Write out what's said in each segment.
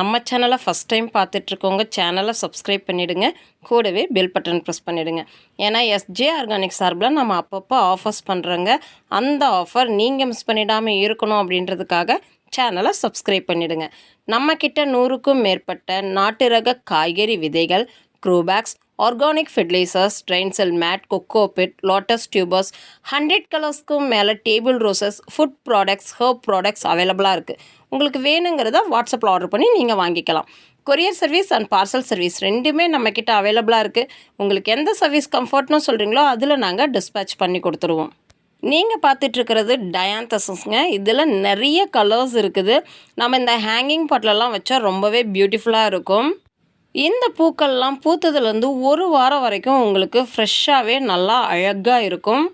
நம்ம சேனலை first time பார்த்துட்ருக்கோங்க சேனலை சப்ஸ்கிரைப் பண்ணிவிடுங்க. கூடவே பெல் பட்டன் ப்ரெஸ் பண்ணிவிடுங்க. ஏன்னா எஸ்ஜே ஆர்கானிக் சார்பில் நம்ம அப்பப்போ ஆஃபர்ஸ் பண்ணுறோங்க. அந்த ஆஃபர் நீங்கள் மிஸ் பண்ணிடாமல் இருக்கணும் அப்படின்றதுக்காக சேனலை சப்ஸ்கிரைப் பண்ணிவிடுங்க. நம்மக்கிட்ட 100க்கும் மேற்பட்ட நாட்டு ரக காய்கறி விதைகள், grow bags, organic fertilizers, drain cell mat, cocopeat, lotus tubers, 100 கலர்ஸ்க்கும் மேலே table roses, food products, herb products அவைலபிளாக இருக்குது. உங்களுக்கு வேணுங்கிறத வாட்ஸ்அப்பில் ஆர்டர் பண்ணி நீங்கள் வாங்கிக்கலாம். Courier service and parcel service ரெண்டுமே நம்மக்கிட்ட அவைலபிளாக இருக்குது. உங்களுக்கு எந்த சர்வீஸ் கம்ஃபர்ட்னு சொல்கிறீங்களோ அதில் நாங்கள் டிஸ்பேச் பண்ணி கொடுத்துருவோம். நீங்கள் பார்த்துட்ருக்கிறது டயாந்தசஸ்ங்க. இதில் நிறைய கலர்ஸ் இருக்குது. நம்ம இந்த ஹேங்கிங் பாட்டிலெல்லாம் வச்சா ரொம்பவே பியூட்டிஃபுல்லாக இருக்கும். இந்த பூக்கள்லாம் பூத்ததுலேருந்து 1 வாரம் வரைக்கும் உங்களுக்கு ஃப்ரெஷ்ஷாகவே நல்லா அழகாக இருக்கும்.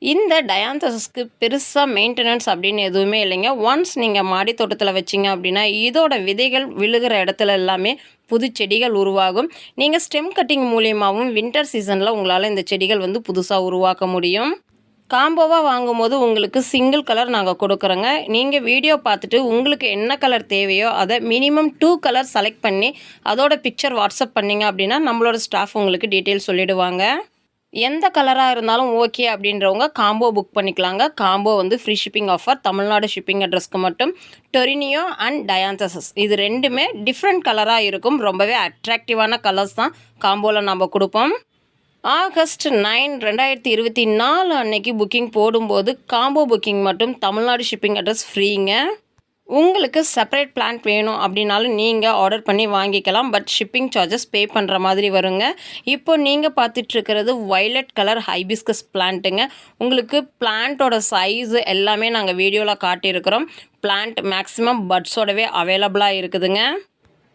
இந்த டயாந்தசஸ்க்கு பெருசாக மெயின்டெனன்ஸ் அப்படின்னு எதுவுமே இல்லைங்க. ஒன்ஸ் நீங்கள் மாடி தோட்டத்தில் வச்சிங்க அப்படின்னா இதோட விதைகள் விழுகிற இடத்துல எல்லாமே புது செடிகள் உருவாகும். நீங்கள் ஸ்டெம் கட்டிங் மூலியமாகவும் வின்டர் சீசனில் உங்களால் இந்த செடிகள் புதுசாக உருவாக்க முடியும். காம்போவாக வாங்கும்போது உங்களுக்கு சிங்கிள் கலர் நாங்கள் கொடுக்குறோங்க. நீங்கள் வீடியோ பார்த்துட்டு உங்களுக்கு என்ன கலர் தேவையோ அதை மினிமம் 2 கலர் செலக்ட் பண்ணி அதோட பிக்சர் வாட்ஸ்அப் பண்ணிங்க அப்படின்னா நம்மளோட ஸ்டாஃப் உங்களுக்கு டீட்டெயில் சொல்லிவிடுவாங்க. எந்த கலராக இருந்தாலும் ஓகே அப்படின்றவங்க காம்போ புக் பண்ணிக்கலாங்க. Combo free shipping offer. Tamil Nadu shipping அட்ரஸ்க்கு மட்டும். டொரினியோ அண்ட் டயாந்தசஸ் இது ரெண்டுமே டிஃப்ரெண்ட் கலராக இருக்கும். ரொம்பவே அட்ராக்டிவான கலர்ஸ் தான் காம்போவில் நம்ம கொடுப்போம். ஆகஸ்ட் 9, 2024 அன்னைக்கு புக்கிங் போடும்போது காம்போ புக்கிங் மட்டும் தமிழ்நாடு ஷிப்பிங் அட்ரஸ் ஃப்ரீங்க. உங்களுக்கு செப்பரேட் பிளான்ட் வேணும் அப்படின்னாலும் நீங்கள் ஆர்டர் பண்ணி வாங்கிக்கலாம். பட் ஷிப்பிங் சார்ஜஸ் பே பண்ணுற மாதிரி வருங்க. இப்போ நீங்கள் பார்த்துட்ருக்கிறது வைலட் கலர் ஹைபிஸ்கஸ் பிளான்ட்டுங்க. உங்களுக்கு பிளான்ட்டோட சைஸு எல்லாமே நாங்கள் வீடியோவில் காட்டியிருக்கிறோம். பிளான்ட் மேக்ஸிமம் பட்ஸோடவே அவைலபிளாக இருக்குதுங்க.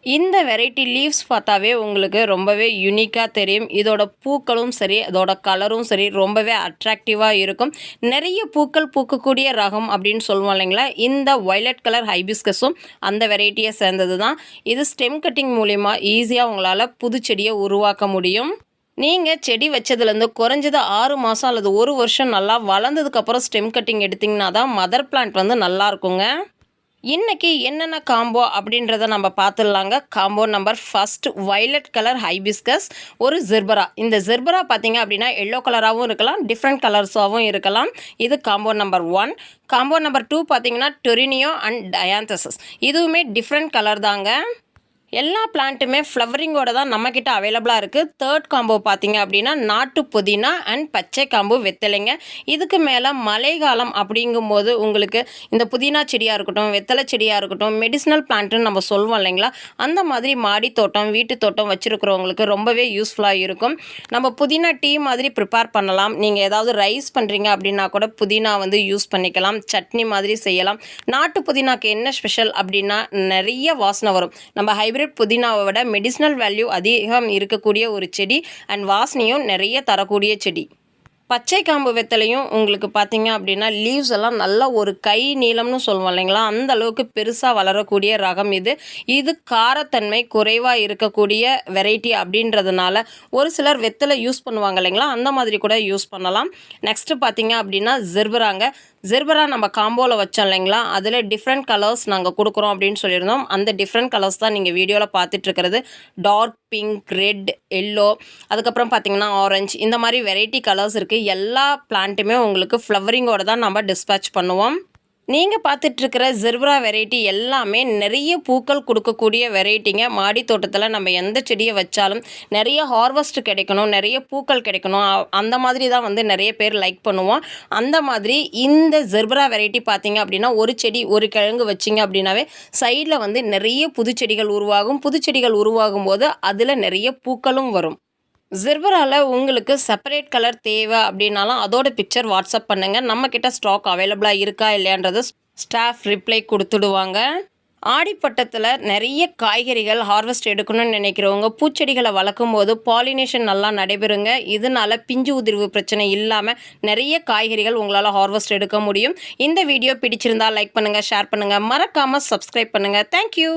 இந்த வெரைட்டி லீவ்ஸ் பார்த்தாவே உங்களுக்கு ரொம்பவே யூனிக்காக தெரியும். இதோட பூக்களும் சரி அதோட கலரும் சரி ரொம்பவே அட்ராக்டிவாக இருக்கும். நிறைய பூக்கள் பூக்கக்கூடிய ரகம் அப்படின்னு சொல்லுவோம் இல்லைங்களா. இந்த வைலட் கலர் ஹைபிஸ்கஸும் அந்த வெரைட்டியை சேர்ந்தது தான். இது ஸ்டெம் கட்டிங் மூலிமா ஈஸியாக உங்களால் புது செடியை உருவாக்க முடியும். நீங்கள் செடி வச்சதுலேருந்து குறைஞ்சது 6 மாதம் அல்லது 1 வருஷம் நல்லா வளர்ந்ததுக்கப்புறம் ஸ்டெம் கட்டிங் எடுத்திங்கன்னா தான் மதர் பிளான்ட் நல்லா இருக்குங்க. இன்றைக்கி என்னென்ன காம்போ அப்படின்றத நம்ம பார்த்துடலாங்க. Combo number first violet colour hibiscus, ஒரு ஜெர்பரா. இந்த ஜெர்பரா பார்த்தீங்க அப்படின்னா எல்லோ கலராகவும் இருக்கலாம், டிஃப்ரெண்ட் கலர்ஸாகவும் இருக்கலாம். இது காம்போ நம்பர் 1. காம்போ நம்பர் 2 பார்த்தீங்கன்னா டொரினியோ அண்ட் டயாந்தசஸ். இதுவுமே டிஃப்ரெண்ட் கலர் தாங்க. எல்லா பிளான்ட்டுமே ஃப்ளவரிங்கோட தான் நம்மக்கிட்ட அவைலபிளாக இருக்குது. தேர்ட் காம்போ பார்த்தீங்க அப்படின்னா நாட்டு புதினா அண்ட் பச்சை காம்போ வெத்தலைங்க. இதுக்கு மேலே மழைக்காலம் அப்படிங்கும்போது உங்களுக்கு இந்த புதினா செடியாக இருக்கட்டும், வெத்தலை செடியாக இருக்கட்டும், மெடிசினல் பிளான்ட்டுன்னு நம்ம சொல்லுவோம் இல்லைங்களா. அந்த மாதிரி மாடி தோட்டம், வீட்டு தோட்டம் வச்சுருக்கிறவங்களுக்கு ரொம்பவே யூஸ்ஃபுல்லாக இருக்கும். நம்ம புதினா டீ மாதிரி ப்ரிப்பேர் பண்ணலாம். நீங்கள் ஏதாவது ரைஸ் பண்ணுறீங்க அப்படின்னா கூட புதினா யூஸ் பண்ணிக்கலாம். சட்னி மாதிரி செய்யலாம். நாட்டு புதினாக்கு என்ன ஸ்பெஷல் அப்படின்னா நிறைய வாசனை வரும். நம்ம ஹைப்ரிட் புதினாவை விட மெடிசினல் வேல்யூ அதிகம் இருக்கக்கூடிய ஒரு செடி அண்ட் வாசனையும் நிறைய தரக்கூடிய செடி. பச்சை காம்பு வெத்தலையும் உங்களுக்கு பார்த்தீங்க அப்படின்னா லீவ்ஸ் எல்லாம் நல்லா ஒரு கை நீளம்னு சொல்லுவோம் இல்லைங்களா, அந்த அளவுக்கு பெருசாக வளரக்கூடிய ரகம் இது. இது காரத்தன்மை குறைவாக இருக்கக்கூடிய வெரைட்டி அப்படின்றதுனால ஒரு சிலர் வெத்தலை யூஸ் பண்ணுவாங்க இல்லைங்களா, அந்த மாதிரி கூட யூஸ் பண்ணலாம். நெக்ஸ்ட்டு பார்த்தீங்க அப்படின்னா ஜெர்பராங்க. ஜெர்பரா நம்ம காம்போவில் வச்சோம் இல்லைங்களா, அதில் டிஃப்ரெண்ட் கலர்ஸ் நாங்கள் கொடுக்குறோம் அப்படின்னு சொல்லியிருந்தோம். அந்த டிஃப்ரெண்ட் கலர்ஸ் தான் நீங்கள் வீடியோவில் பார்த்துட்ருக்கிறது. டார்க் பிங்க், ரெட், எல்லோ, அதுக்கப்புறம் பார்த்தீங்கன்னா ஆரஞ்சு, இந்த மாதிரி வெரைட்டி கலர்ஸ் இருக்குது. எல்லா பிளான்ட்டுமே உங்களுக்கு ஃப்ளவரிங்கோட தான் நம்ம டிஸ்பேச் பண்ணுவோம். நீங்கள் பார்த்துட்ருக்கிற ஜெர்பரா வெரைட்டி எல்லாமே நிறைய பூக்கள் கொடுக்கக்கூடிய வெரைட்டிங்க. மாடி தோட்டத்தில் நம்ம எந்த செடியை வச்சாலும் நிறைய ஹார்வெஸ்ட் கிடைக்கணும், நிறைய பூக்கள் கிடைக்கணும், அந்த மாதிரி தான் நிறைய பேர் லைக் பண்ணுவோம். அந்த மாதிரி இந்த ஜெர்பரா வெரைட்டி பார்த்தீங்க அப்படின்னா ஒரு செடி ஒரு கிழங்கு வச்சிங்க அப்படின்னாவே சைடில் நிறைய புதுச்செடிகள் உருவாகும். புதுச்செடிகள் உருவாகும் போது அதில் நிறைய பூக்களும் வரும். ஜெர்பராவில் உங்களுக்கு செப்பரேட் கலர் தேவை அப்படின்னாலும் அதோட பிக்சர் வாட்ஸ்அப் பண்ணுங்கள். நம்மக்கிட்ட ஸ்டாக் அவைலபிளாக இருக்கா இல்லையான்றது ஸ்டாஃப் ரிப்ளை கொடுத்துடுவாங்க. ஆடிப்பட்டத்தில் நிறைய காய்கறிகள் ஹார்வெஸ்ட் எடுக்கணும்னு நினைக்கிறவங்க பூச்செடிகளை வளர்க்கும் போது பாலினேஷன் நல்லா நடைபெறுங்க. இதனால் பிஞ்சு உதிர்வு பிரச்சனை இல்லாமல் நிறைய காய்கறிகள் உங்களால் ஹார்வெஸ்ட் எடுக்க முடியும். இந்த வீடியோ பிடிச்சிருந்தால் லைக் பண்ணுங்கள், ஷேர் பண்ணுங்கள், மறக்காமல் சப்ஸ்கிரைப் பண்ணுங்கள். தேங்க்யூ.